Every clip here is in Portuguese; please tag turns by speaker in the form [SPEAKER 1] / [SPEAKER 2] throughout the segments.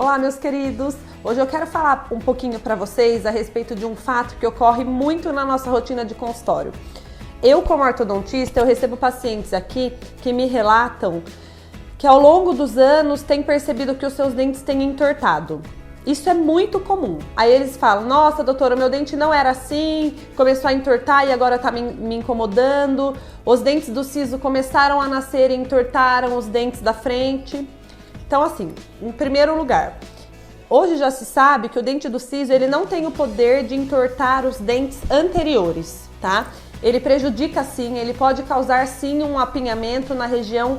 [SPEAKER 1] Olá, meus queridos! Hoje eu quero falar um pouquinho para vocês a respeito de um fato que ocorre muito na nossa rotina de consultório. Eu, como ortodontista, eu recebo pacientes aqui que me relatam que ao longo dos anos têm percebido que os seus dentes têm entortado. Isso é muito comum. Aí eles falam, nossa, doutora, meu dente não era assim, começou a entortar e agora tá me incomodando. Os dentes do siso começaram a nascer e entortaram os dentes da frente. Então, assim, em primeiro lugar, hoje já se sabe que o dente do siso ele não tem o poder de entortar os dentes anteriores, tá? Ele prejudica sim, ele pode causar sim um apinhamento na região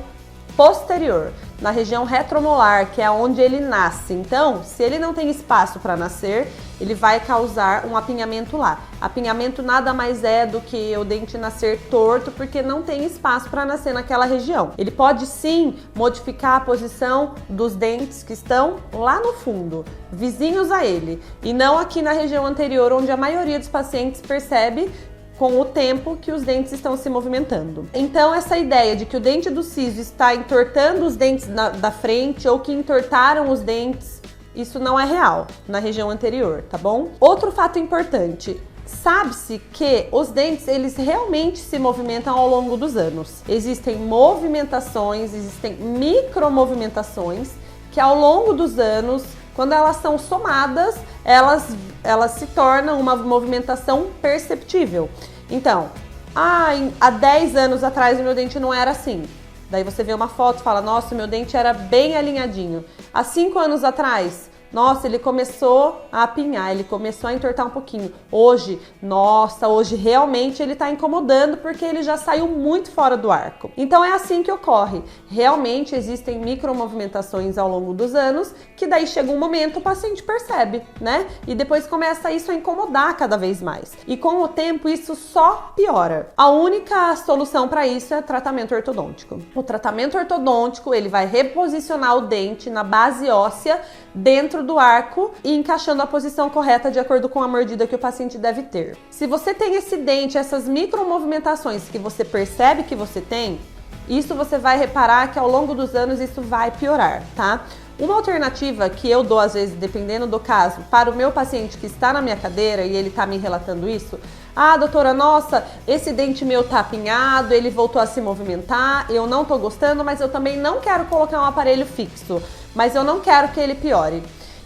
[SPEAKER 1] posterior, na região retromolar, que é onde ele nasce. Então, se ele não tem espaço para nascer, ele vai causar um apinhamento lá. Apinhamento nada mais é do que o dente nascer torto, porque não tem espaço para nascer naquela região. Ele pode sim modificar a posição dos dentes que estão lá no fundo, vizinhos a ele, e não aqui na região anterior, onde a maioria dos pacientes percebe com o tempo que os dentes estão se movimentando. Então, essa ideia de que o dente do siso está entortando os dentes da frente ou que entortaram os dentes, isso não é real na região anterior, tá bom? Outro fato importante, sabe-se que os dentes, eles realmente se movimentam ao longo dos anos. Existem movimentações, existem micromovimentações que ao longo dos anos, quando elas são somadas, elas se tornam uma movimentação perceptível. Então, há 10 anos atrás o meu dente não era assim. Daí você vê uma foto e fala, nossa, meu dente era bem alinhadinho. Há 5 anos atrás, nossa, ele começou a apinhar, ele começou a entortar um pouquinho. Hoje, nossa, hoje realmente ele está incomodando porque ele já saiu muito fora do arco. Então é assim que ocorre. Realmente existem micromovimentações ao longo dos anos que daí chega um momento o paciente percebe, né? E depois começa isso a incomodar cada vez mais. E com o tempo isso só piora. A única solução para isso é tratamento ortodôntico. O tratamento ortodôntico, ele vai reposicionar o dente na base óssea dentro do arco e encaixando a posição correta de acordo com a mordida que o paciente deve ter. Se você tem esse dente, essas micromovimentações que você percebe que você tem, isso você vai reparar que ao longo dos anos isso vai piorar, tá? Uma alternativa que eu dou às vezes, dependendo do caso, para o meu paciente que está na minha cadeira e ele está me relatando isso, doutora, nossa, esse dente meu tá apinhado, ele voltou a se movimentar, eu não tô gostando, mas eu também não quero colocar um aparelho fixo, mas eu não quero que ele piore.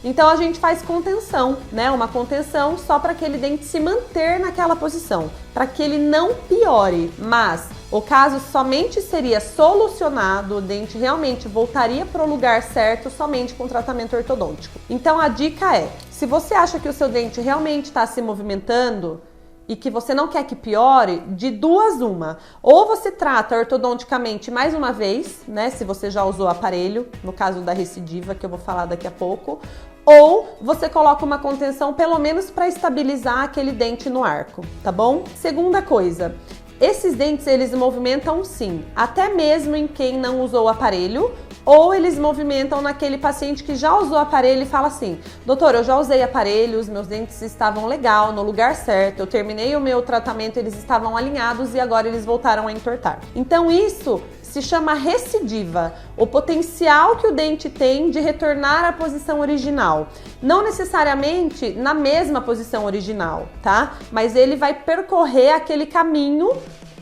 [SPEAKER 1] Então a gente faz contenção, né? Uma contenção só para aquele dente se manter naquela posição, para que ele não piore. Mas o caso somente seria solucionado, o dente realmente voltaria para o lugar certo somente com tratamento ortodôntico. Então a dica é, se você acha que o seu dente realmente está se movimentando e que você não quer que piore, de duas uma. Ou você trata ortodonticamente mais uma vez, né, se você já usou aparelho, no caso da recidiva, que eu vou falar daqui a pouco, ou você coloca uma contenção pelo menos para estabilizar aquele dente no arco, tá bom? Segunda coisa, esses dentes eles movimentam sim, até mesmo em quem não usou o aparelho, ou eles movimentam naquele paciente que já usou aparelho e fala assim, doutor, eu já usei aparelho, os meus dentes estavam legal, no lugar certo, eu terminei o meu tratamento, eles estavam alinhados e agora eles voltaram a entortar. Então isso se chama recidiva, o potencial que o dente tem de retornar à posição original. Não necessariamente na mesma posição original, tá? Mas ele vai percorrer aquele caminho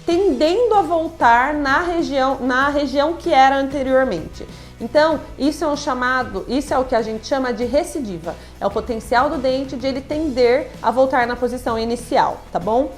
[SPEAKER 1] tendendo a voltar na região que era anteriormente. Então, isso é o que a gente chama de recidiva. É o potencial do dente de ele tender a voltar na posição inicial, tá bom?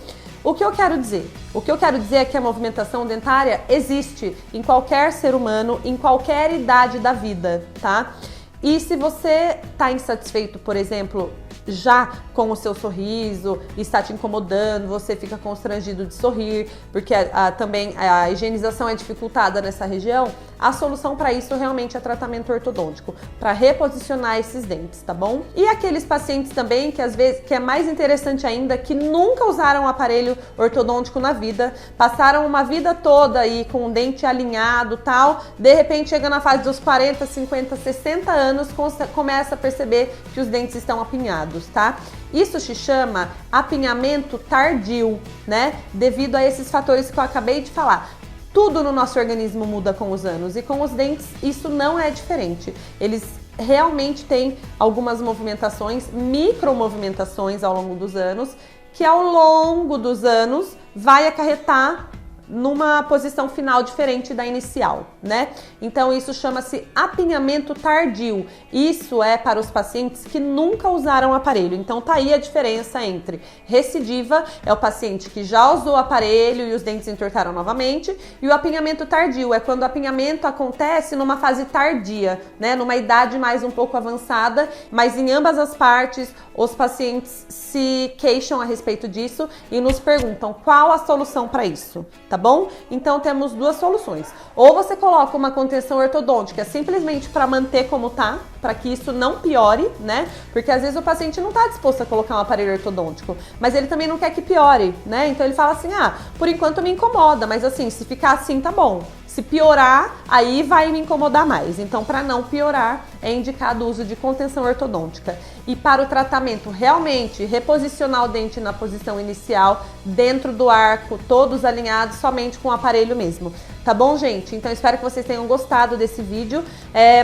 [SPEAKER 1] O que eu quero dizer? O que eu quero dizer é que a movimentação dentária existe em qualquer ser humano, em qualquer idade da vida, tá? E se você está insatisfeito, por exemplo, já com o seu sorriso, está te incomodando, você fica constrangido de sorrir, porque também a higienização é dificultada nessa região, a solução para isso realmente é tratamento ortodôntico, para reposicionar esses dentes, tá bom? E aqueles pacientes também que às vezes, que é mais interessante ainda, que nunca usaram aparelho ortodôntico na vida, passaram uma vida toda aí com o dente alinhado, tal, de repente chega na fase dos 40, 50, 60 anos, começa a perceber que os dentes estão apinhados, tá? Isso se chama apinhamento tardio, né? Devido a esses fatores que eu acabei de falar. Tudo no nosso organismo muda com os anos e com os dentes isso não é diferente. Eles realmente tem algumas movimentações, micromovimentações ao longo dos anos, que ao longo dos anos vai acarretar numa posição final diferente da inicial, né? Então isso chama-se apinhamento tardio. Isso é para os pacientes que nunca usaram o aparelho. Então tá aí a diferença entre recidiva, é o paciente que já usou o aparelho e os dentes entortaram novamente, e o apinhamento tardio é quando o apinhamento acontece numa fase tardia, né? Numa idade mais um pouco avançada, mas em ambas as partes os pacientes se queixam a respeito disso e nos perguntam qual a solução para isso, tá bom? Então temos duas soluções. Ou você coloca uma contenção ortodôntica simplesmente para manter como tá, para que isso não piore, né? Porque às vezes o paciente não tá disposto a colocar um aparelho ortodôntico, mas ele também não quer que piore, né? Então ele fala assim: ah, por enquanto me incomoda, mas assim, se ficar assim tá bom. Se piorar, aí vai me incomodar mais. Então, para não piorar, é indicado o uso de contenção ortodôntica. E para o tratamento, realmente, reposicionar o dente na posição inicial, dentro do arco, todos alinhados, somente com o aparelho mesmo. Tá bom, gente? Então, espero que vocês tenham gostado desse vídeo.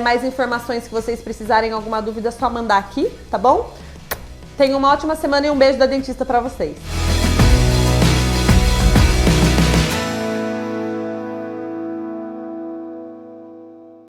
[SPEAKER 1] Mais informações que vocês precisarem, alguma dúvida, é só mandar aqui, tá bom? Tenham uma ótima semana e um beijo da dentista para vocês.